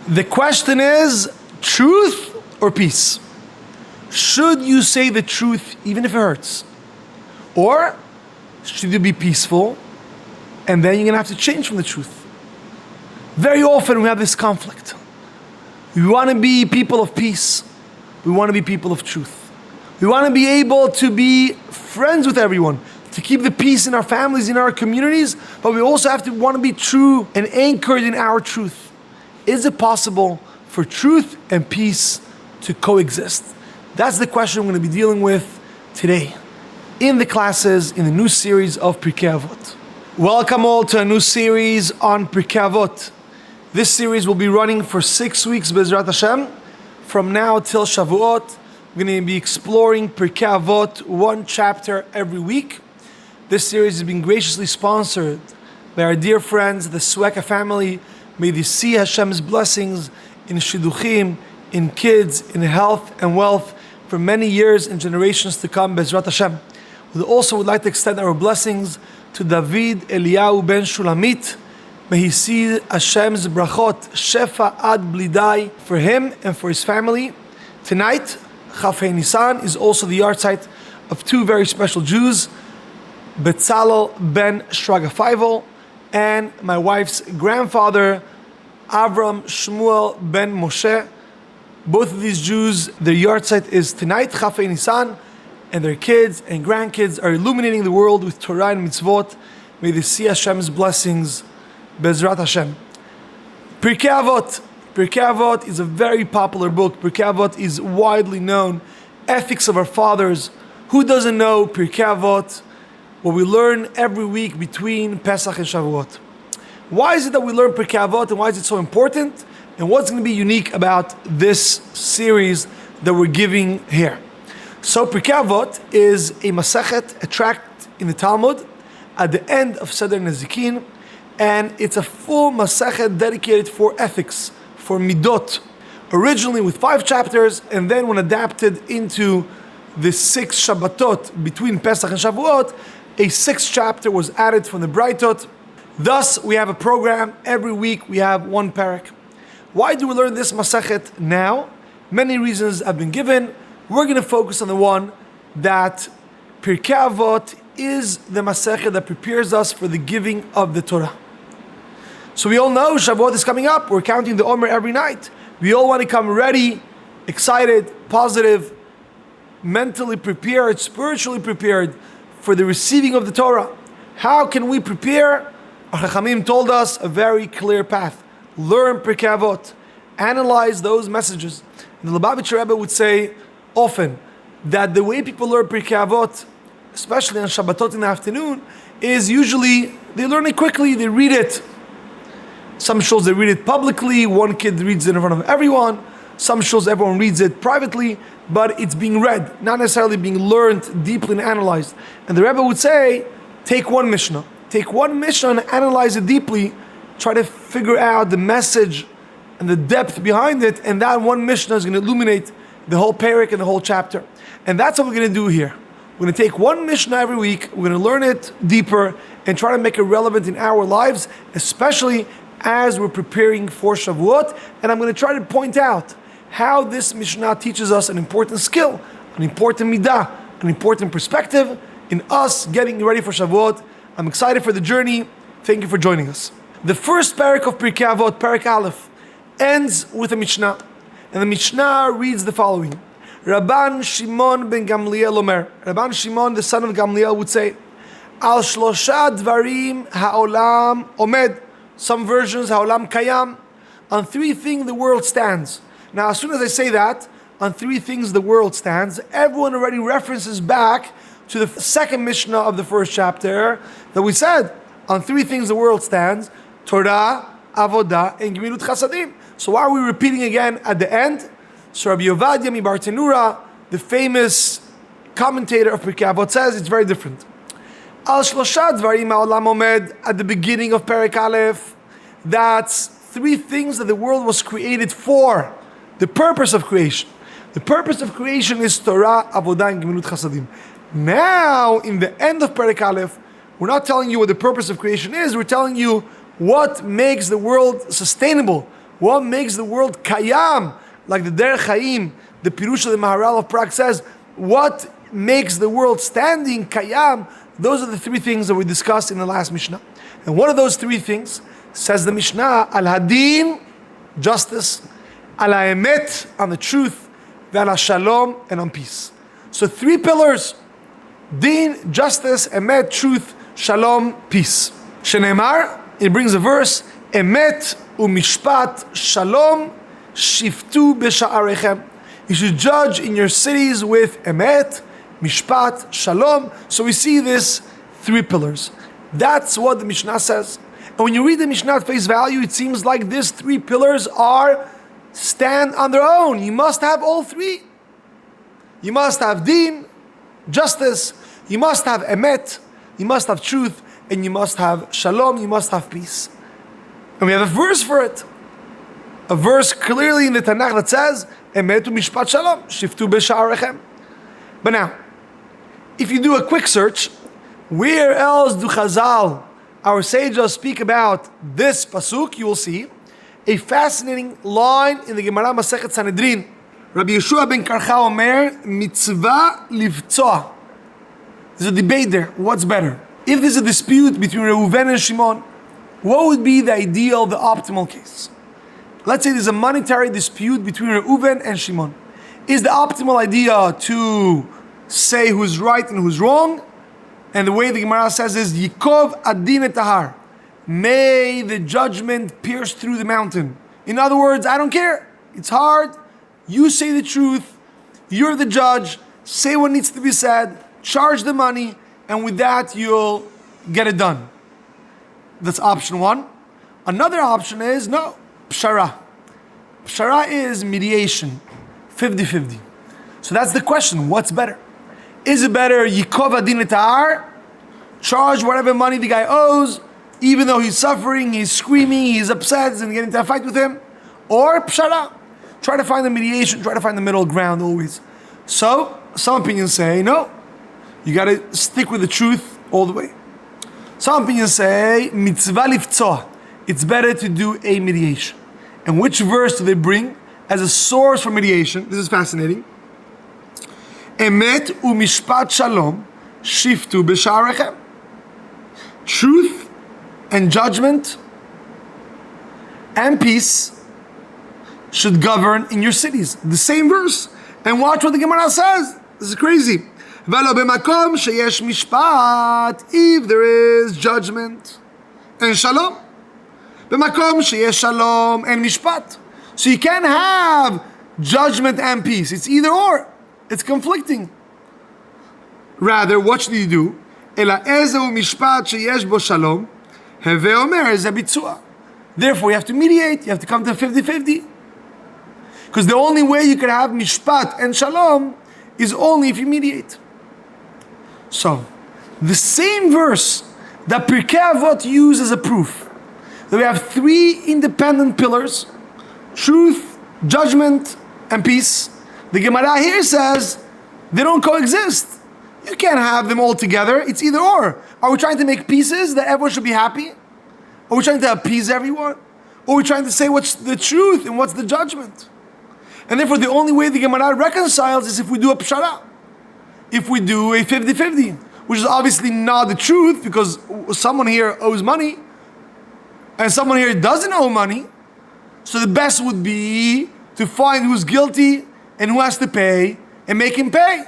The question is, truth or peace? Should you say the truth even if it hurts? Or should you be peaceful and then you're going to have to change from the truth? Very often we have this conflict. We want to be people of peace. We want to be people of truth. We want to be able to be friends with everyone, to keep the peace in our families, in our communities, but we also have to want to be true and anchored in our truth. Is it possible for truth and peace to coexist? That's the question we're going to be dealing with today in the classes in the new series of Pirkei Avot. Welcome all to a new series on Pirkei Avot. This series will be running for 6 weeks, Bezrat Hashem. From now till Shavuot, we're going to be exploring Pirkei Avot, one chapter every week. This series has been graciously sponsored by our dear friends, the Sweka family. May they see Hashem's blessings in shidduchim, in kids, in health and wealth for many years and generations to come, Bezrat Hashem. We also would like to extend our blessings to David Eliyahu ben Shulamit. May he see Hashem's brachot, shefa ad blidai, for him and for his family. Tonight, Chaf Nisan is also the yahrzeit of two very special Jews, Betzalel ben Shraga Feivel, and my wife's grandfather, Avram Shmuel ben Moshe. Both of these Jews, their yahrzeit is tonight, Chaf Nisan, and their kids and grandkids are illuminating the world with Torah and mitzvot. May they see Hashem's blessings, Bezrat Hashem. Pirkei Avot. Pirkei Avot is a very popular book. Pirkei Avot is widely known. Ethics of our fathers. Who doesn't know Pirkei Avot? What we learn every week between Pesach and Shavuot. Why is it that we learn Pirkei Avot and why is it so important? And what's going to be unique about this series that we're giving here? So Pirkei Avot is a masechet, a tract in the Talmud at the end of Seder Nezikin, and it's a full masechet dedicated for ethics, for midot. Originally with 5 chapters, and then when adapted into the 6 Shabbatot between Pesach and Shavuot, a 6th chapter was added from the Braitot. Thus, we have a program. Every week we have one parak. Why do we learn this masechet now? Many reasons have been given. We're going to focus on the one that Pirkei Avot is the masechet that prepares us for the giving of the Torah. So we all know Shavuot is coming up. We're counting the Omer every night. We all want to come ready, excited, positive, mentally prepared, spiritually prepared for the receiving of the Torah. How can we prepare? Our Chachamim told us a very clear path. Learn Pirkei Avot. Analyze those messages. And the Lubavitcher Rebbe would say often that the way people learn Pirkei Avot, especially on Shabbatot in the afternoon, is usually they learn it quickly, they read it. Some shows they read it publicly, one kid reads it in front of everyone. Some shows everyone reads it privately, but it's being read, not necessarily being learned deeply and analyzed. And the Rebbe would say, take one Mishnah. Take one Mishnah and analyze it deeply. Try to figure out the message and the depth behind it, and that one Mishnah is going to illuminate the whole parak and the whole chapter. And that's what we're going to do here. We're going to take one Mishnah every week, we're going to learn it deeper, and try to make it relevant in our lives, especially as we're preparing for Shavuot. And I'm going to try to point out how this Mishnah teaches us an important skill, an important midah, an important perspective in us getting ready for Shavuot. I'm excited for the journey. Thank you for joining us. The first parak of Pirkei Avot, parak Aleph, ends with a Mishnah. And the Mishnah reads the following. Rabban Shimon ben Gamliel Omer. Rabban Shimon, the son of Gamliel, would say, Al shlosha dvarim ha'olam omed. Some versions, ha'olam kayam. On 3 things the world stands. Now, as soon as I say that, on 3 things the world stands, everyone already references back to the second Mishnah of the first chapter that we said, on 3 things the world stands, Torah, Avodah, and Gemilut Chasadim. So why are we repeating again at the end? So Rabbi Ovadia Mibar Tenura, the famous commentator of Pirkei Avot, says it's very different. Al shlosha dvarim ha'olam omed, at the beginning of Perek Aleph, that's 3 things that the world was created for. The purpose of creation. The purpose of creation is Torah, Avodah, and Gemilut Chasadim. Now, in the end of Perek Aleph, we're not telling you what the purpose of creation is, we're telling you what makes the world sustainable, What makes the world kayam? Like the Derech Chaim, the Pirush of the Maharal of Prague says, what makes the world standing, kayam? Those are the three things that we discussed in the last Mishnah. And one of those three things, says the Mishnah, al-hadin, justice, al-emet, on the truth, al-shalom, and on peace. So three pillars: din, justice; emet, truth; shalom, peace. Shenemar, it brings a verse, emet umishpat shalom shiftu b'sha'arechem. You should judge in your cities with emet, mishpat, shalom. So we see this three pillars. That's what the Mishnah says. And when you read the Mishnah at face value, it seems like these three pillars stand on their own. You must have all three. You must have din, justice; you must have emet; you must have truth; and you must have shalom, you must have peace. And we have a verse for it. A verse clearly in the Tanakh that says, emet u'mishpat shalom, shiftu b'sha'arechem. But now, if you do a quick search, where else do Chazal, our sages, speak about this pasuk? You will see a fascinating line in the Gemara Masechet Sanhedrin. Rabbi Yeshua ben Karcha Omer, mitzvah livtzoah. There's a debate there. What's better? If there's a dispute between Reuven and Shimon, what would be the ideal, the optimal case? Let's say there's a monetary dispute between Reuven and Shimon. Is the optimal idea to say who's right and who's wrong? And the way the Gemara says is, Yikov adin et tahar. May the judgment pierce through the mountain. In other words, I don't care. It's hard. You say the truth. You're the judge. Say what needs to be said. Charge the money. And with that, you'll get it done. That's option one. Another option is, no, pshara. Pshara is mediation. 50-50. So that's the question. What's better? Is it better Yikov adin et tahar? Charge whatever money the guy owes, even though he's suffering, he's screaming, he's upset, he's going to get into a fight with him? Or pshara? Try to find the mediation, try to find the middle ground always. So, some opinions say, no, you got to stick with the truth all the way. Some opinions say, mitzvah livtzoah. It's better to do a mediation. And which verse do they bring as a source for mediation? This is fascinating. Emet u'mishpat shalom shiftu b'sha'arechem. Truth and judgment and peace should govern in your cities. The same verse. And watch what the Gemara says. This is crazy. Velo b'makom sheyesh mishpat, if there is judgment and shalom. B'makom sheyesh shalom and mishpat. So you can't have judgment and peace. It's either or. It's conflicting. Rather, what should you do? Ela ezehu mishpat sheyesh bo shalom, heve omer ze bitzua. Therefore, you have to mediate. You have to come to 50-50. Because the only way you can have mishpat and shalom is only if you mediate. So, the same verse that Pirkei Avot use as a proof that we have three independent pillars: truth, judgment, and peace. The Gemara here says they don't coexist. You can't have them all together. It's either or. Are we trying to make pieces that everyone should be happy? Are we trying to appease everyone? Or are we trying to say what's the truth and what's the judgment? And therefore, the only way the Gemara reconciles is if we do a pshara. If we do a 50-50, which is obviously not the truth, because someone here owes money and someone here doesn't owe money. So the best would be to find who's guilty and who has to pay and make him pay.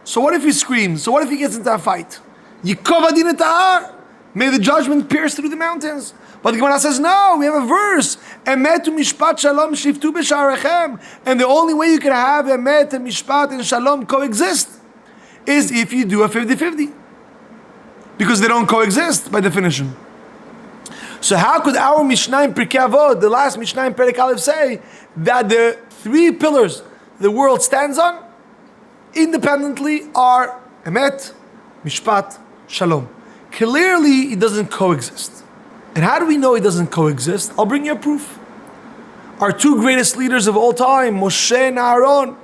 So what if he screams? So what if he gets into a fight? Yikov adin et tahar. May the judgment pierce through the mountains. But the Gemara says, no, we have a verse. Emet u'mishpat shalom shiftu b'sha'arechem. And the only way you can have emet and mishpat and shalom coexist is if you do a 50-50. Because they don't coexist by definition. So how could our Mishnah in Pirkei Avot, the last Mishnah in Perek Aleph, say that the three pillars the world stands on independently are emet, mishpat, shalom? Clearly, it doesn't coexist. And how do we know it doesn't coexist? I'll bring you a proof. Our two greatest leaders of all time, Moshe and Aaron.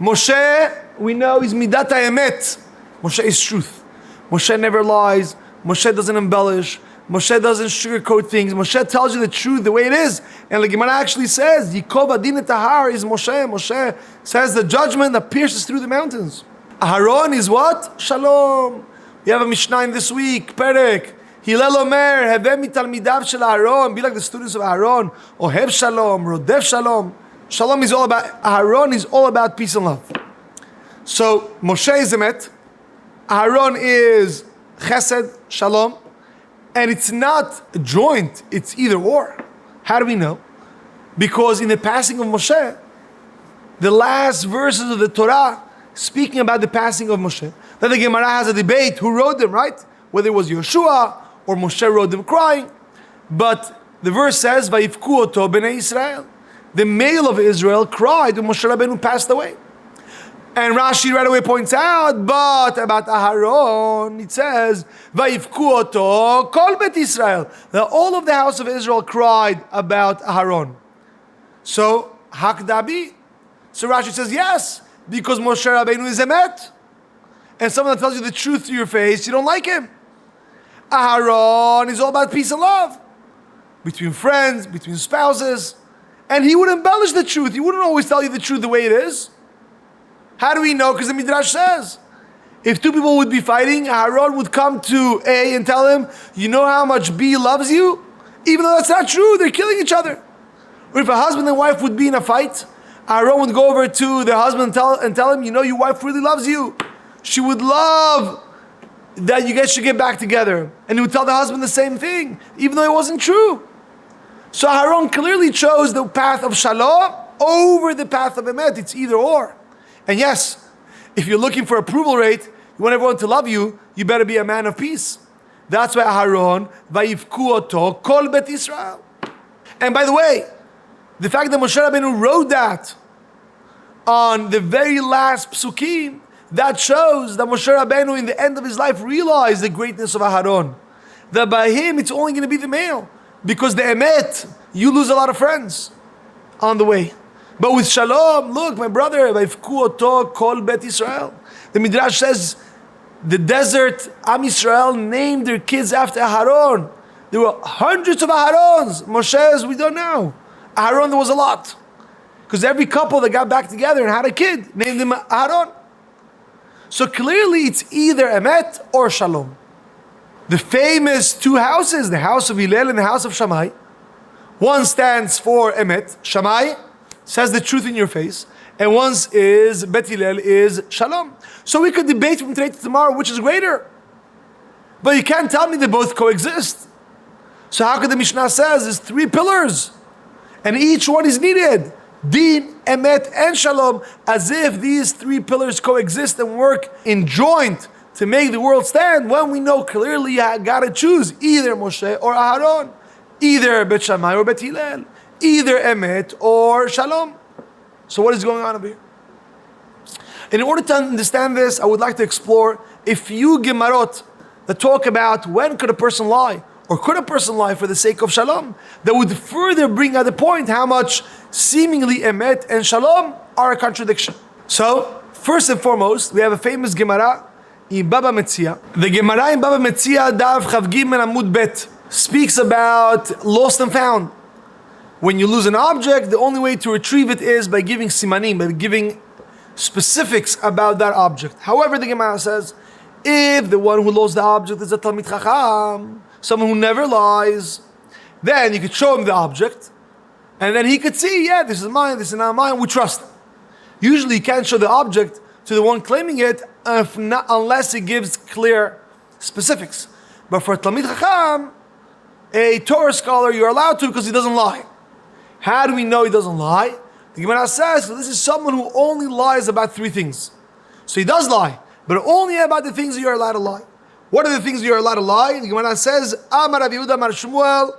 Moshe, we know, is midat emet. Moshe is truth. Moshe never lies. Moshe doesn't embellish. Moshe doesn't sugarcoat things. Moshe tells you the truth the way it is. And the Gemara actually says, Yikov Din Tahar is Moshe. Moshe says the judgment that pierces through the mountains. Aharon is what? Shalom. We have a Mishnah in this week, Perek. Hillel Omer, Heveh mitalmidav shel Aharon. Be like the students of Aharon. Ohev Shalom, Rodef Shalom. Shalom is all about, Aharon is all about peace and love. So Moshe is Emet. Aharon is Chesed, Shalom. And it's not joint, it's either or. How do we know? Because in the passing of Moshe, the last verses of the Torah speaking about the passing of Moshe, that the Gemara has a debate who wrote them, right? Whether it was Yeshua or Moshe wrote them crying. But the verse says, Vayivku oto bnei Israel. The male of Israel cried when Moshe Rabbeinu passed away. And Rashi right away points out, but about Aharon, it says, Vayivku oto kol bet Israel. That all of the house of Israel cried about Aharon. So, Hakdabi. So Rashi says, yes, because Moshe Rabbeinu is Emet. And someone that tells you the truth to your face, you don't like him. Aharon is all about peace and love. Between friends, between spouses. And he would embellish the truth. He wouldn't always tell you the truth the way it is. How do we know? Because the Midrash says, if two people would be fighting, Aharon would come to A and tell him, you know how much B loves you? Even though that's not true, they're killing each other. Or if a husband and wife would be in a fight, Aharon would go over to their husband and tell him, you know, your wife really loves you. She would love that you guys should get back together. And he would tell the husband the same thing, even though it wasn't true. So Aharon clearly chose the path of Shalom over the path of Emet. It's either or. And yes, if you're looking for approval rate, you want everyone to love you, you better be a man of peace. That's why Aharon, Vayivku oto kol bet Israel. And by the way, the fact that Moshe Rabbeinu wrote that on the very last psukim, that shows that Moshe Rabbeinu in the end of his life realized the greatness of Aharon. That by him it's only going to be the male. Because the Emet, you lose a lot of friends on the way. But with Shalom, look, my brother, Vayivku oto kol bet Israel. The Midrash says, the desert, Am Yisrael named their kids after Aharon. There were hundreds of Aharons. Moshe's, we don't know. Aharon, there was a lot. Because every couple that got back together and had a kid, named him Aharon. So clearly it's either Emet or Shalom. The famous two houses, the house of Hillel and the house of Shammai. One stands for Emet, Shammai, says the truth in your face, and one is, Bet Hillel is Shalom. So we could debate from today to tomorrow which is greater. But you can't tell me they both coexist. So how could the Mishnah says there's three pillars, and each one is needed? Din, Emet, and Shalom, as if these three pillars coexist and work in joint to make the world stand, when we know clearly you gotta choose either Moshe or Aharon, either Bet Shammai or Bet Hillel, either Emet or Shalom. So what is going on over here? In order to understand this, I would like to explore a few Gemarot that talk about when could a person lie, or could a person lie for the sake of Shalom, that would further bring out the point how much seemingly Emet and Shalom are a contradiction. So, first and foremost, we have a famous Gemara in Baba Metzia. The Gemara in Baba Metzia, Daf Chav Gimel Amud Bet, speaks about lost and found. When you lose an object, the only way to retrieve it is by giving simanim, by giving specifics about that object. However, the Gemara says, if the one who lost the object is a Talmid Chacham, someone who never lies, then you could show him the object, and then he could see, yeah, this is mine, this is not mine, we trust him. Usually you can't show the object to the one claiming it unless he gives clear specifics. But for a Talmid Chacham, a Torah scholar, you're allowed to because he doesn't lie. How do we know he doesn't lie? The Gemara says, so this is someone who only lies about three things. So he does lie, but only about the things that you're allowed to lie. What are the things you're allowed to lie? The Gemara says, Amar Rav Yehuda Amar Shmuel,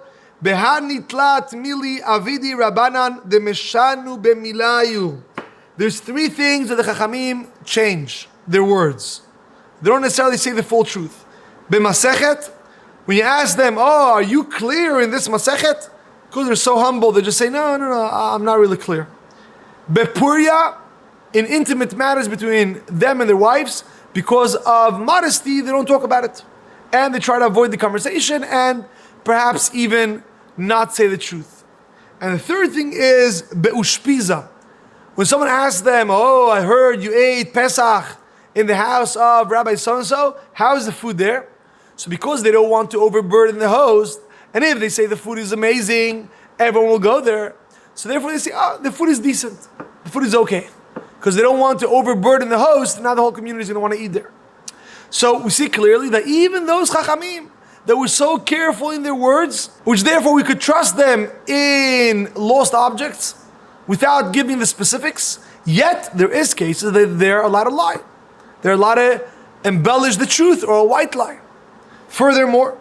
Behanitlat mili avidi rabanan demeshanu bemilayu. There's three things that the Chachamim change their words. They don't necessarily say the full truth. B'masechet, when you ask them, oh, are you clear in this masechet? Because they're so humble, they just say, no, I'm not really clear. Bepuria, in intimate matters between them and their wives, because of modesty, they don't talk about it. And they try to avoid the conversation, and perhaps even not say the truth. And the third thing is be'ushpiza. When someone asks them, oh, I heard you ate Pesach in the house of Rabbi so-and-so, how is the food there? So because they don't want to overburden the host, and if they say the food is amazing, everyone will go there. So therefore they say, oh, the food is decent. The food is okay. Because they don't want to overburden the host, now the whole community is going to want to eat there. So we see clearly that even those chachamim that were so careful in their words, which therefore we could trust them in lost objects without giving the specifics, yet there is cases that they're allowed to lie. They're allowed to embellish the truth or a white lie. Furthermore,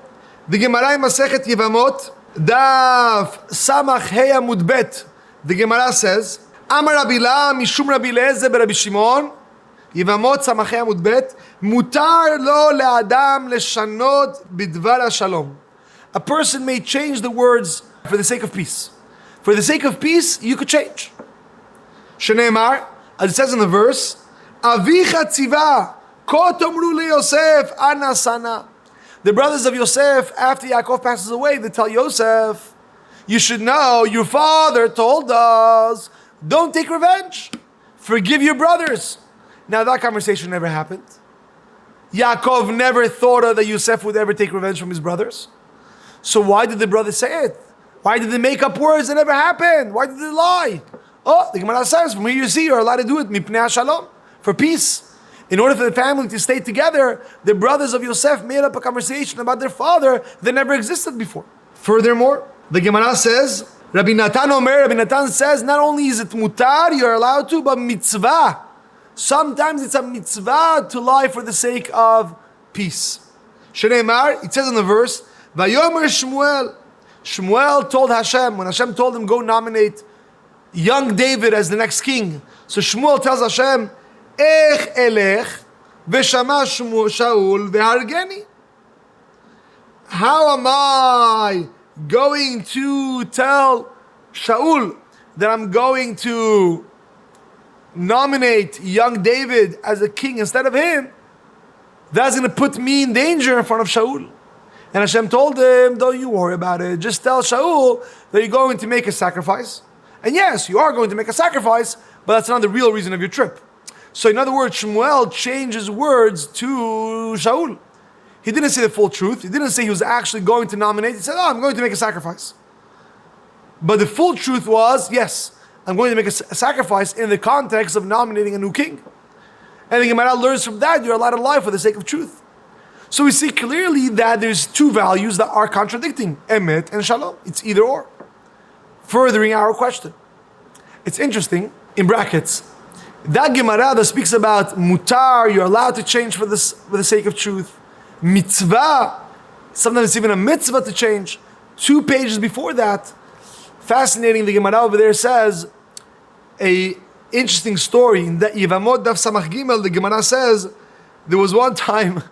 the Gemara in Masechet Yevamot, Daf Samach Hei Amud Bet, the Gemara says, Amar Rabbi La Mishum Rabbi Eliezer Rabbi Shimon, Yevamot Samach Hei Amud Bet, Mutar lo le'adam leshanot bidvar hashalom. A person may change the words for the sake of peace. For the sake of peace, you could change. Shneimar, as it says in the verse, Avicha tziva, ko tomru leYosef ana sana. The brothers of Yosef, after Yaakov passes away, they tell Yosef, you should know, your father told us, don't take revenge. Forgive your brothers. Now that conversation never happened. Yaakov never thought that Yosef would ever take revenge from his brothers. So why did the brothers say it? Why did they make up words that never happened? Why did they lie? Oh, the Gemara says, from here you see, you're allowed to do it, mipnei shalom, for peace. In order for the family to stay together, the brothers of Yosef made up a conversation about their father that never existed before. Furthermore, the Gemara says, Rabbi Natan says, not only is it mutar, you're allowed to, but mitzvah. Sometimes it's a mitzvah to lie for the sake of peace. Shneimar, it says in the verse, Vayomer Shmuel. Shmuel told Hashem, when Hashem told him, go nominate young David as the next king. So Shmuel tells Hashem, Ech elech v'shama Shaul v'hargeni. How am I going to tell Shaul that I'm going to nominate young David as a king instead of him? That's going to put me in danger in front of Shaul. And Hashem told him, don't you worry about it. Just tell Shaul that you're going to make a sacrifice. And yes, you are going to make a sacrifice, but that's not the real reason of your trip. So in other words, Shmuel changed his words to Shaul. He didn't say the full truth. He didn't say he was actually going to nominate. He said, oh, I'm going to make a sacrifice. But the full truth was, yes, I'm going to make a sacrifice in the context of nominating a new king. And the Gemara learns from that, you're allowed to lie for the sake of truth. So we see clearly that there's two values that are contradicting, Emet and Shalom. It's either or. Furthering our question. It's interesting, in brackets, that Gemara that speaks about mutar, you're allowed to change for the sake of truth. Mitzvah, sometimes it's even a mitzvah to change. 2 pages before that, fascinating, the Gemara over there says, a interesting story. In that Yevamot Daf Samach Gimel, the Gemara says, there was one time,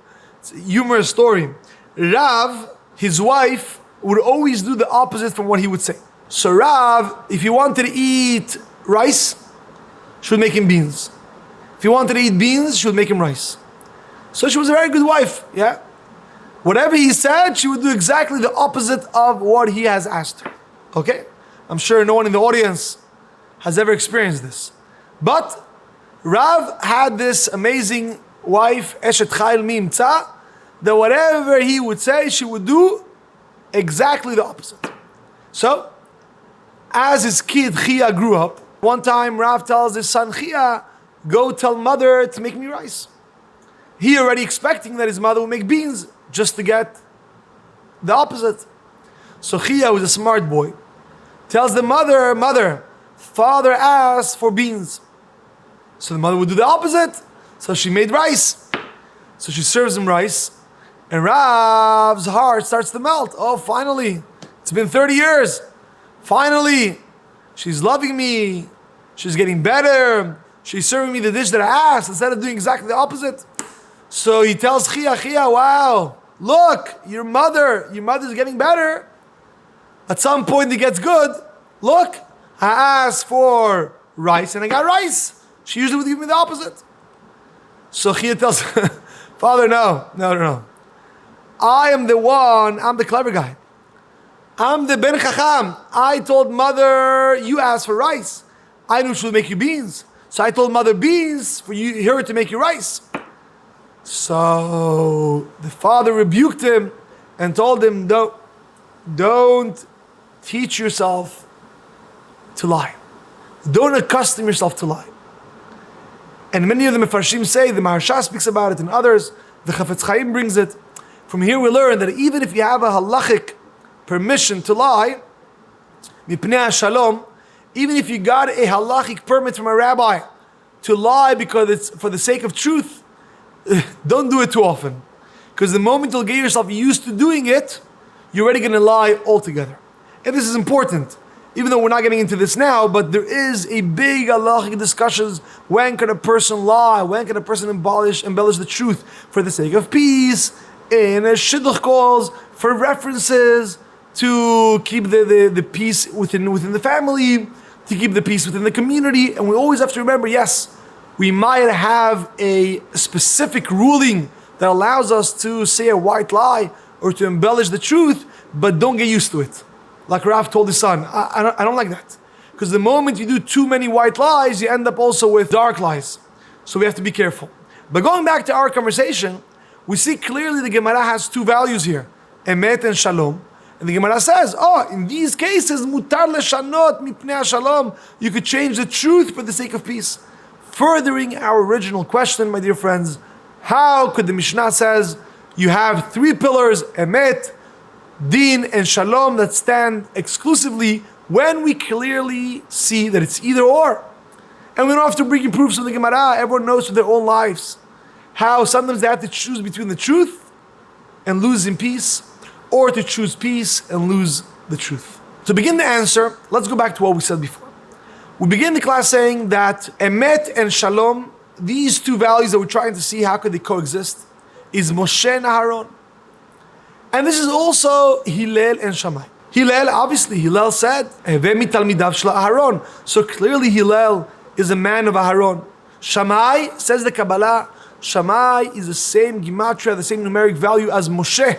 it's a humorous story, Rav, his wife, would always do the opposite from what he would say. So Rav, if he wanted to eat rice, she would make him beans. If he wanted to eat beans, she would make him rice. So she was a very good wife, yeah? Whatever he said, she would do exactly the opposite of what he has asked her. Okay? I'm sure no one in the audience has ever experienced this. But Rav had this amazing wife, Eshet Chayil Mimtza, that whatever he would say, she would do exactly the opposite. So, as his kid Chia grew up, one time Rav tells his son Chia, go tell mother to make me rice. He already expecting that his mother will make beans just to get the opposite. So Chia, who's a smart boy, tells the mother, father asked for beans. So the mother would do the opposite. So she made rice. So she serves him rice. And Rav's heart starts to melt. Oh, finally. It's been 30 years. Finally. She's loving me. She's getting better. She's serving me the dish that I asked instead of doing exactly the opposite. So he tells Chia, wow, look, your mother's getting better. At some point it gets good. Look, I asked for rice and I got rice. She usually would give me the opposite. So Chia tells Father, no. I am the one, I'm the clever guy. I'm the Ben Chacham. I told mother, you asked for rice. I knew she would make you beans. So I told mother beans for her to make you rice. So the father rebuked him and told him, don't teach yourself to lie. Don't accustom yourself to lie. And many of the Mefarshim say, the Maharsha speaks about it, and others, the Chafetz Chaim brings it. From here we learn that even if you have a halachic permission to lie, mipnei shalom, even if you got a halachic permit from a rabbi to lie because it's for the sake of truth, don't do it too often. Because the moment you'll get yourself used to doing it, you're already going to lie altogether. And this is important, even though we're not getting into this now, but there is a big halachic discussions. When can a person lie? When can a person embellish the truth for the sake of peace? In a shidduch calls for references to keep the peace within the family, to keep the peace within the community. And we always have to remember, yes, we might have a specific ruling that allows us to say a white lie or to embellish the truth, but don't get used to it. Like Rav told his son, I don't like that. Because the moment you do too many white lies, you end up also with dark lies. So we have to be careful. But going back to our conversation, we see clearly the Gemara has two values here, Emet and Shalom. And the Gemara says, in these cases, mutar leshanot mipnei shalom, you could change the truth for the sake of peace. Furthering our original question, my dear friends, how could the Mishnah says you have three pillars, Emet, Din and Shalom, that stand exclusively when we clearly see that it's either or? And we don't have to bring you proofs from the Gemara. Everyone knows from their own lives how sometimes they have to choose between the truth and lose in peace, or to choose peace and lose the truth. To begin the answer, let's go back to what we said before. We begin the class saying that Emet and Shalom, these two values that we're trying to see how could they coexist, is Moshe and Aharon. And this is also Hillel and Shammai. Hillel said, Hevemi talmidav shel Aharon. So clearly Hillel is a man of Aharon. Shammai, says the Kabbalah, Shammai is the same gematria, the same numeric value as Moshe.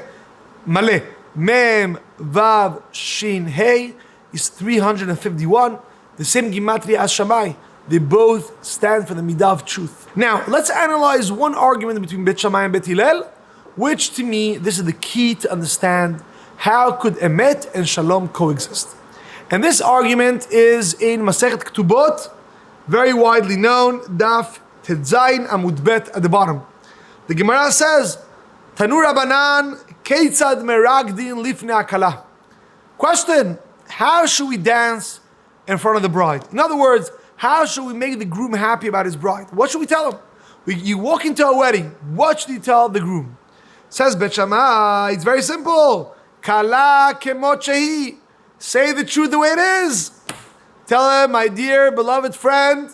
Maleh, Mem, Vav, Shin, Hey is 351. The same gematria as Shammai. They both stand for the midah of truth. Now, let's analyze one argument between Bet Shammai and Bet Hillel, which to me, this is the key to understand how could Emet and Shalom coexist. And this argument is in Masechet Ketubot, very widely known, Daf Tetzayin Amud Bet at the bottom. The Gemara says, Tanu Rabbanan Keitzad Meragdin Lifnei Akala. Question, how should we dance in front of the bride? In other words, how should we make the groom happy about his bride? What should we tell him? You walk into a wedding, what should you tell the groom? Says Bet Shammai, it's very simple. Kala kemot shehi. Say the truth the way it is. Tell him, my dear beloved friend,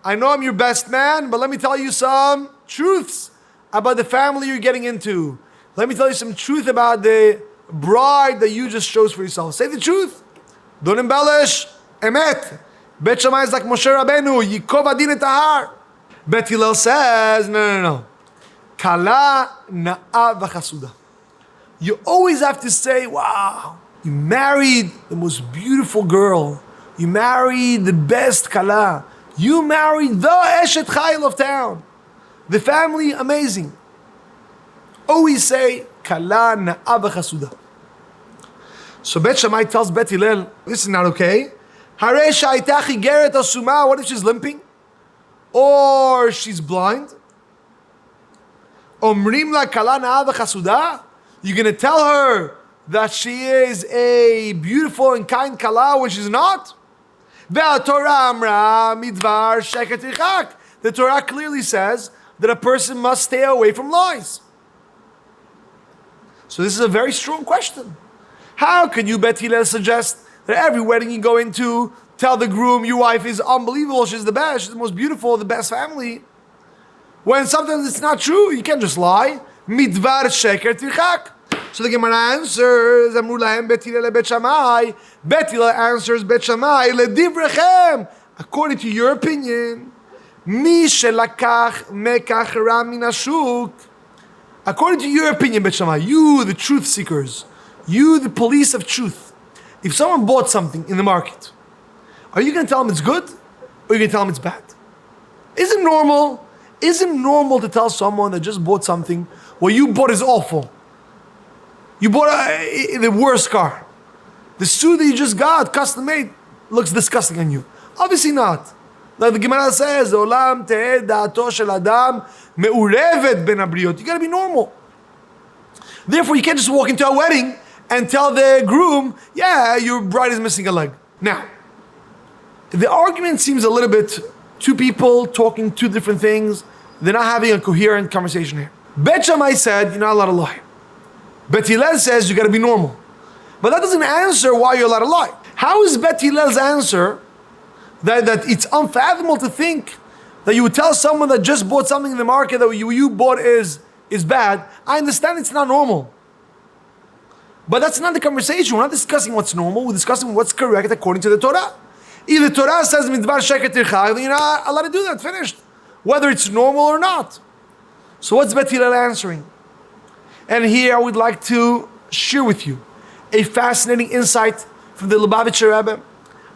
I know I'm your best man, but let me tell you some truths about the family you're getting into. Let me tell you some truth about the bride that you just chose for yourself. Say the truth. Don't embellish. Emet. Bet Shammai is like Moshe Rabbeinu. Yikov adin et tahar. Bet Hillel says, no. Kala na'a v'chasuda. You always have to say, wow, you married the most beautiful girl. You married the best kala. You married the Eshet Chayil of town. The family, amazing. Always say, Kala na'a v'chasuda. So Bet Shammai tells Bet Hillel, this is not okay. Harei sha'ayta chigeret asuma. What if she's limping? Or she's blind? Omrim la kala na'a v'chasuda. You're going to tell her that she is a beautiful and kind kala when she's not? Ve'atorah amra midvar sheket yichak. The Torah clearly says that a person must stay away from lies. So this is a very strong question. How can you, Bet Hillel, suggest that every wedding you go into, tell the groom your wife is unbelievable, she's the best, she's the most beautiful, the best family, when sometimes it's not true? You can't just lie. Midvar sheker tirchak. So the Gemara answers, Amru lahem Bet Hillel Bet Shammai. Bet Hillel answers Bet Shammai, ledivrechem. According to your opinion, mi shelakach mekach ra min hashuk. According to your opinion, Bet Shammai, you, the truth seekers, You, the police of truth. If someone bought something in the market, are you going to tell them it's good, or are you going to tell them it's bad? Isn't normal to tell someone that just bought something, what you bought is awful. You bought the worst car. The suit that you just got, custom made, looks disgusting on you. Obviously not. Like the Gemara says, Olam te'eh da'ato shel adam me'urevet ben habriot. You gotta be normal. Therefore, you can't just walk into a wedding and tell the groom, yeah, your bride is missing a leg. Now, the argument seems a little bit two people talking two different things. They're not having a coherent conversation here. Bet Shammai said, you're not allowed to lie. Bet Hillel says, you gotta be normal. But that doesn't answer why you're allowed to lie. How is Bet Hillel's answer that it's unfathomable to think that you would tell someone that just bought something in the market that you bought is bad? I understand it's not normal. But that's not the conversation. We're not discussing what's normal. We're discussing what's correct according to the Torah. If the Torah says midvar sheker tircha, then you're not allowed to do that. Finished. Whether it's normal or not. So what's Bet Hillel answering? And here I would like to share with you a fascinating insight from the Lubavitcher Rebbe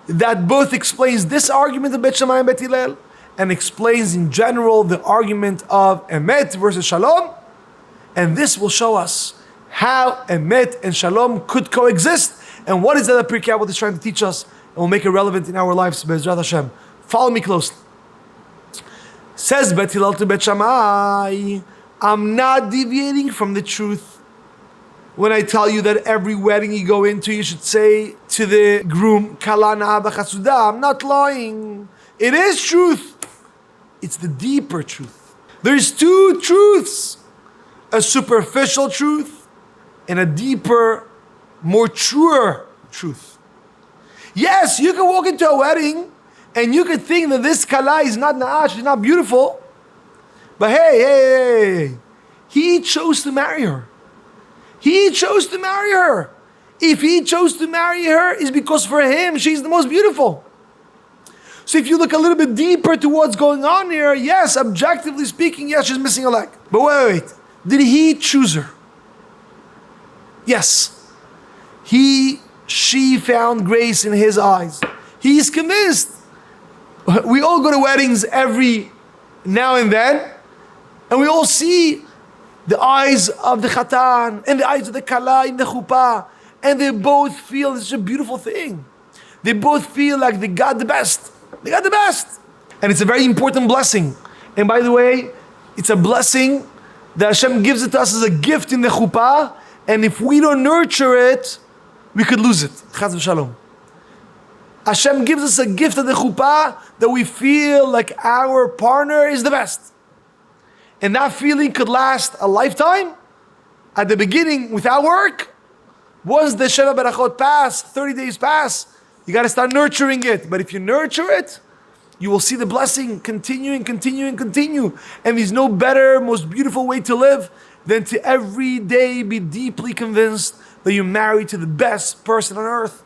that both explains this argument of Bet Shammai and Bet Hillel and explains in general the argument of Emet versus Shalom. And this will show us how Emet and Shalom could coexist and what is that Pirkei Avot is trying to teach us and will make it relevant in our lives. Be'ezrat Hashem. Follow me closely. Says Bet Hillel to Bet Shammai, I'm not deviating from the truth. When I tell you that every wedding you go into, you should say to the groom, Kala na'ava chasuda, I'm not lying. It is truth. It's the deeper truth. There's two truths. A superficial truth and a deeper, more truer truth. Yes, you can walk into a wedding and you could think that this Kala is not na'ash, she's not beautiful. But hey, he chose to marry her. He chose to marry her. If he chose to marry her, it's because for him, she's the most beautiful. So if you look a little bit deeper to what's going on here, yes, objectively speaking, yes, she's missing a leg. But wait. Did he choose her? Yes. She found grace in his eyes. He's convinced. We all go to weddings every now and then, and we all see the eyes of the Khatan and the eyes of the Kala in the Chuppah, and they both feel it's a beautiful thing. They both feel like they got the best. They got the best. And it's a very important blessing. And by the way, it's a blessing that Hashem gives it to us as a gift in the Chuppah, and if we don't nurture it, we could lose it. Chaz v'shalom. Hashem gives us a gift of the Chuppah that we feel like our partner is the best. And that feeling could last a lifetime. At the beginning, without work, once the Sheva Berachot pass, 30 days pass, you got to start nurturing it. But if you nurture it, you will see the blessing continue. And there's no better, most beautiful way to live than to every day be deeply convinced that you're married to the best person on earth.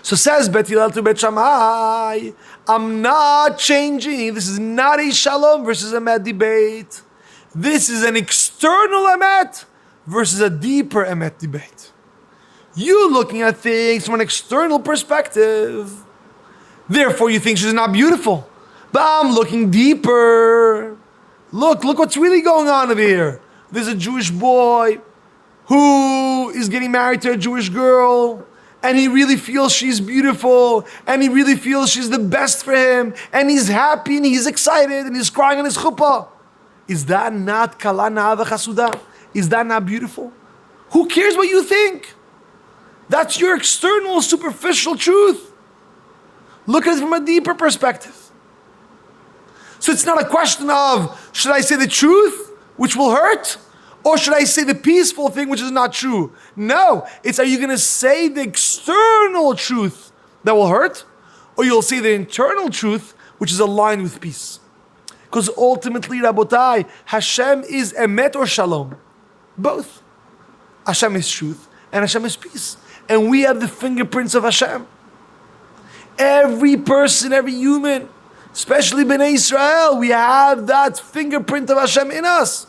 So says Bet Hillel to Bet Shammai, I'm not changing. This is not a Shalom versus Emet debate. This is an external Emet versus a deeper Emet debate. You looking at things from an external perspective. Therefore, you think she's not beautiful. But I'm looking deeper. Look what's really going on over here. There's a Jewish boy who is getting married to a Jewish girl, and he really feels she's beautiful, and he really feels she's the best for him, and he's happy, and he's excited, and he's crying on his chuppah. Is that not Kala na'ava chasuda? Is that not beautiful? Who cares what you think? That's your external, superficial truth. Look at it from a deeper perspective. So it's not a question of, should I say the truth, which will hurt? Or should I say the peaceful thing, which is not true? No, it's, are you going to say the external truth that will hurt? Or you'll say the internal truth, which is aligned with peace? Because ultimately, Rabotai, Hashem is Emet or Shalom. Both. Hashem is truth and Hashem is peace. And we have the fingerprints of Hashem. Every person, every human, especially Bnei Israel, we have that fingerprint of Hashem in us.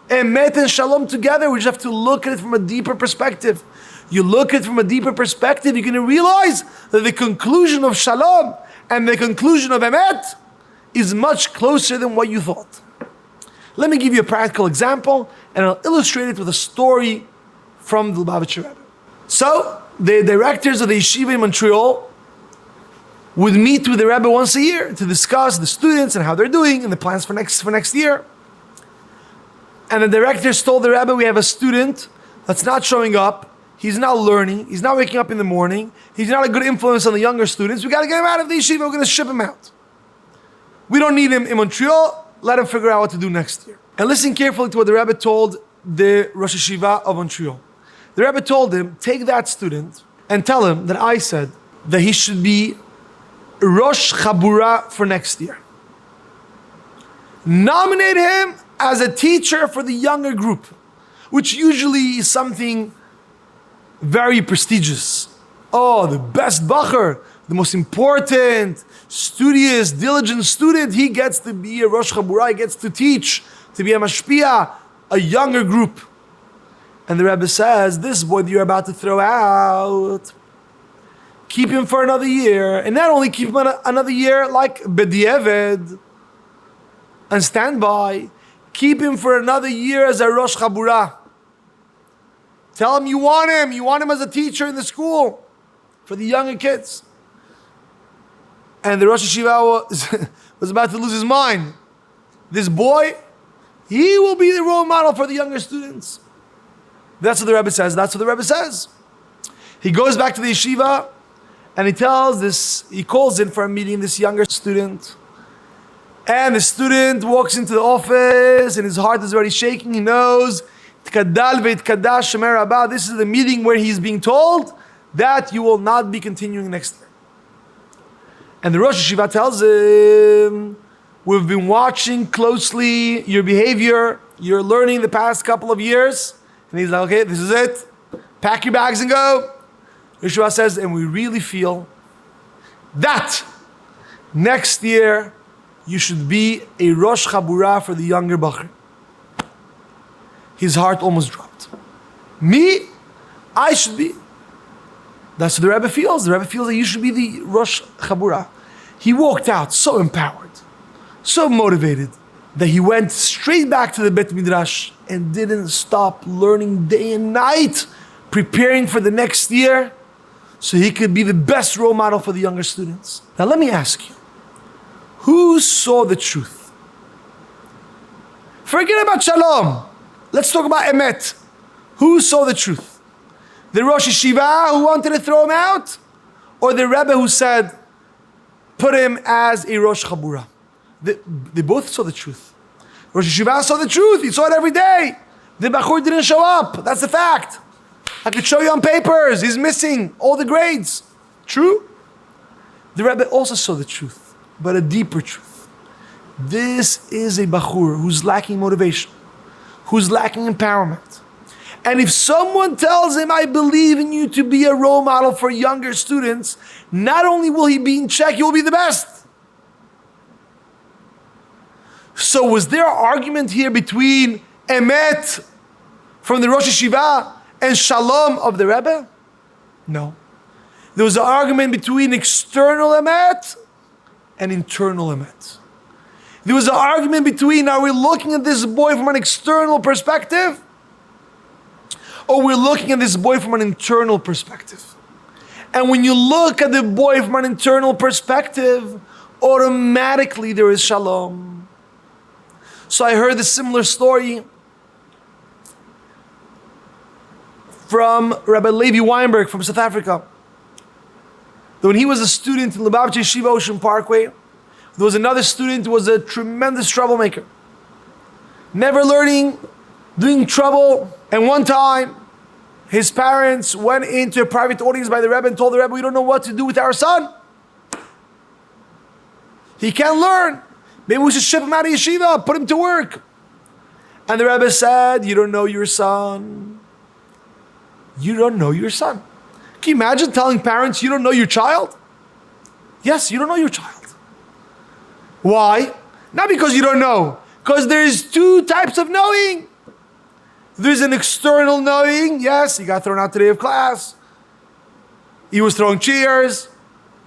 Emet and Shalom together, we just have to look at it from a deeper perspective. you look at it from a deeper perspective, you're going to realize that the conclusion of Shalom and the conclusion of Emet is much closer than what you thought. Let me give you a practical example, and I'll illustrate it with a story from the Lubavitcher Rebbe. So, the directors of the yeshiva in Montreal would meet with the Rebbe once a year to discuss the students and how they're doing and the plans for next year. And the directors told the Rebbe, we have a student that's not showing up, he's not learning, he's not waking up in the morning, he's not a good influence on the younger students, we got to get him out of the yeshiva, we're going to ship him out. We don't need him in Montreal, let him figure out what to do next year. And listen carefully to what the Rebbe told the Rosh Yeshiva of Montreal. The Rebbe told him, take that student and tell him that I said that he should be Rosh Chabura for next year. Nominate him as a teacher for the younger group, which usually is something very prestigious. Oh, the best bacher, the most important, studious, diligent student, he gets to be a Rosh Chabura, he gets to teach, to be a mashpia, a younger group. And the Rebbe says, this boy that you're about to throw out, keep him for another year, and not only keep him another year like b'di'eved, and stand by, keep him for another year as a Rosh Chabura. Tell him you want him as a teacher in the school for the younger kids. And the Rosh Yeshiva was about to lose his mind. This boy, he will be the role model for the younger students. That's what the Rebbe says. He goes back to the yeshiva and he calls in for a meeting, this younger student. And the student walks into the office and his heart is already shaking. He knows, this is the meeting where he's being told that you will not be continuing next year. And the Rosh Yeshiva tells him, we've been watching closely your behavior, your learning the past couple of years. And he's like, okay, this is it. Pack your bags and go. Yeshua says, and we really feel that next year you should be a Rosh Chabura for the younger Bacher. His heart almost dropped. Me? I should be. That's what the Rebbe feels. The Rebbe feels that you should be the Rosh Chabura. He walked out so empowered, so motivated, that he went straight back to the Bet Midrash and didn't stop learning day and night, preparing for the next year, so he could be the best role model for the younger students. Now let me ask you, who saw the truth? Forget about Shalom. Let's talk about Emet. Who saw the truth? The Rosh Yeshiva who wanted to throw him out? Or the Rebbe who said, put him as a Rosh Chabura? They both saw the truth. Rosh Yeshiva saw the truth. He saw it every day. The Bachur didn't show up. That's the fact. I could show you on papers. He's missing all the grades. True? The Rebbe also saw the truth, but a deeper truth. This is a Bachur who's lacking motivation, who's lacking empowerment. And if someone tells him, I believe in you to be a role model for younger students, not only will he be in check, he will be the best. So was there an argument here between Emet from the Rosh Yeshiva and Shalom of the Rebbe? No. There was an argument between external Emet and internal Emet. There was an argument between, are we looking at this boy from an external perspective, or we're looking at this boy from an internal perspective? And when you look at the boy from an internal perspective, automatically there is Shalom. So I heard a similar story from Rabbi Levi Weinberg from South Africa. That when he was a student in Lubavitcher Yeshiva Ocean Parkway, there was another student who was a tremendous troublemaker. Never learning, doing trouble. And one time, his parents went into a private audience by the Rebbe and told the Rebbe, we don't know what to do with our son. He can't learn. Maybe we should ship him out of yeshiva, put him to work. And the Rebbe said, you don't know your son. You don't know your son. Can you imagine telling parents you don't know your child? Yes, you don't know your child. Why? Not because you don't know. Because there's two types of knowing. There's an external knowing. Yes, he got thrown out today of class. He was throwing chairs.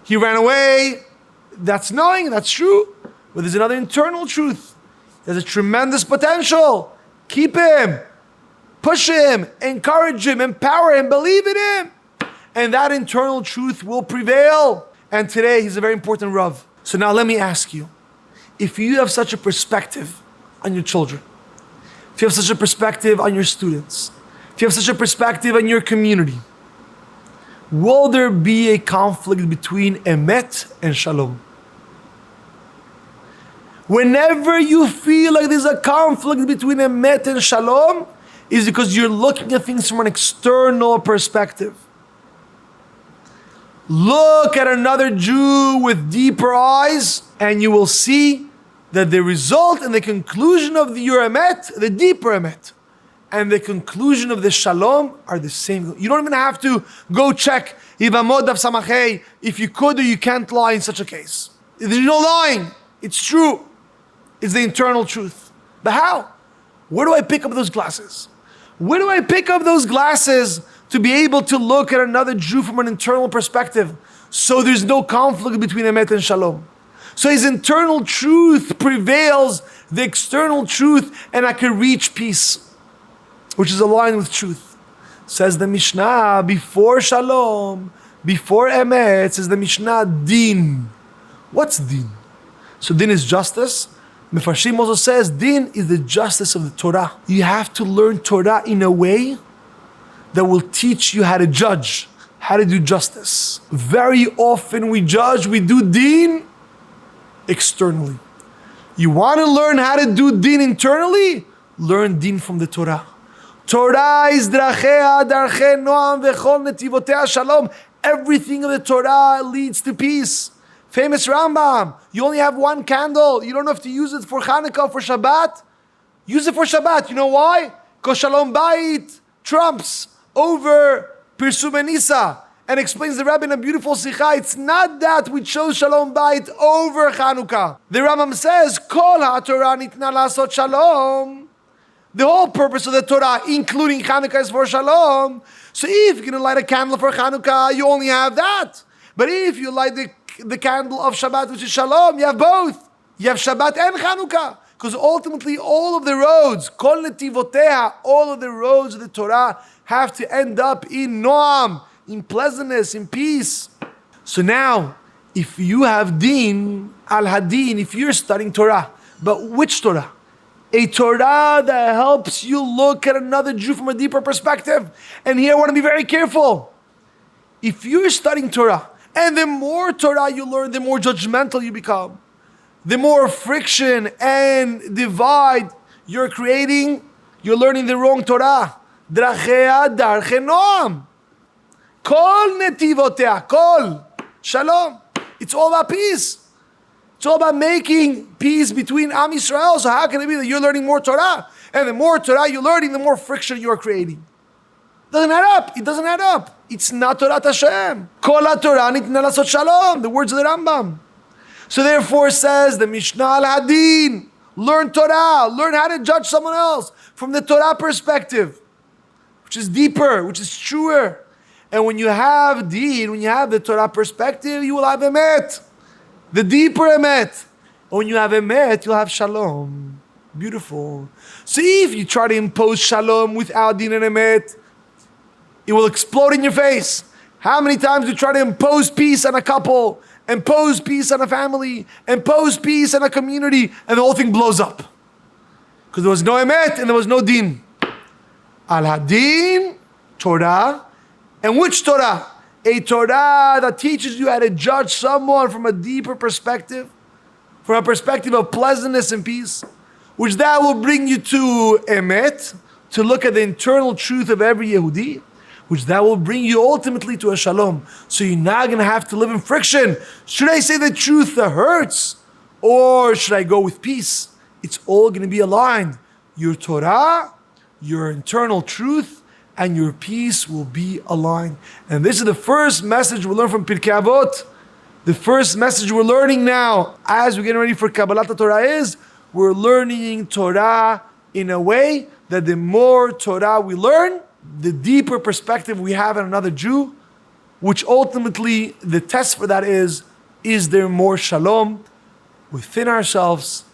He ran away. That's knowing, that's true. But there's another internal truth. There's a tremendous potential. Keep him. Push him. Encourage him. Empower him. Believe in him. And that internal truth will prevail. And today, he's a very important Rav. So now let me ask you, if you have such a perspective on your children, if you have such a perspective on your students, if you have such a perspective on your community, will there be a conflict between Emet and Shalom? Whenever you feel like there's a conflict between Emet and Shalom, is because you're looking at things from an external perspective. Look at another Jew with deeper eyes, and you will see that the result and the conclusion of your Emet, the deeper Emet, and the conclusion of the Shalom are the same. You don't even have to go check if you could or you can't lie in such a case. There's no lying. It's true. It's the internal truth. But how? Where do I pick up those glasses? Where do I pick up those glasses to be able to look at another Jew from an internal perspective so there's no conflict between Emet and Shalom? So his internal truth prevails the external truth, and I can reach peace, which is aligned with truth. Says the Mishnah, before Shalom, before Emet, says the Mishnah, Din. What's Din? So Din is justice. Mefarshim also says Din is the justice of the Torah. You have to learn Torah in a way that will teach you how to judge, how to do justice. Very often we judge, we do Din externally. You want to learn how to do Din internally? Learn Din from the Torah. Torah is drachea, darche noam vechol netivotea shalom. Everything of the Torah leads to peace. Famous Rambam, you only have one candle. You don't have to use it for Hanukkah or for Shabbat. Use it for Shabbat. You know why? Because Shalom Bayit trumps over Pirsum Nisa, and explains the Rebbe in a beautiful Sikha. It's not that we chose Shalom Bayit over Hanukkah. The Rambam says, Kol HaTorah nitna lasot shalom. The whole purpose of the Torah, including Hanukkah, is for Shalom. So if you're going to light a candle for Hanukkah, you only have that. But if you light the candle of Shabbat, which is Shalom, you have both. You have Shabbat and Hanukkah. Because ultimately, all of the roads, Kol Netivoteha, all of the roads of the Torah have to end up in Noam, in pleasantness, in peace. So now, if you have Din, Al-Hadin, if you're studying Torah, but which Torah? A Torah that helps you look at another Jew from a deeper perspective. And here I want to be very careful. If you're studying Torah, and the more Torah you learn, the more judgmental you become. The more friction and divide you're creating, you're learning the wrong Torah. Drachea darche noam. Kol netivotea, kol. Shalom. It's all about peace. It's all about making peace between Am Yisrael. So how can it be that you're learning more Torah? And the more Torah you're learning, the more friction you're creating. Doesn't add up. It doesn't add up. It's not Torah Hashem. Kol HaTorah nitna lasot shalom. The words of the Rambam. So therefore says the Mishnah al-Hadin. Learn Torah. Learn how to judge someone else from the Torah perspective, which is deeper, which is truer. And when you have Din, when you have the Torah perspective, you will have Emet. The deeper Emet. And when you have Emet, you'll have Shalom. Beautiful. So if you try to impose Shalom without Din and Emet, it will explode in your face. How many times do you try to impose peace on a couple, impose peace on a family, impose peace on a community, and the whole thing blows up? Because there was no Emet and there was no Din. Al-Hadin, Torah. And which Torah? A Torah that teaches you how to judge someone from a deeper perspective, from a perspective of pleasantness and peace, which that will bring you to Emet, to look at the internal truth of every Yehudi, which that will bring you ultimately to a Shalom. So you're not going to have to live in friction. Should I say the truth that hurts? Or should I go with peace? It's all going to be aligned. Your Torah, your internal truth, and your peace will be aligned. And this is the first message we learn from Pirkei Avot. The first message we're learning now, as we're getting ready for Kabbalat Torah, is we're learning Torah in a way that the more Torah we learn, the deeper perspective we have on another Jew, which ultimately the test for that is there more shalom within ourselves,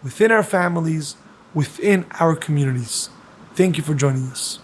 within our families, within our communities? Thank you for joining us.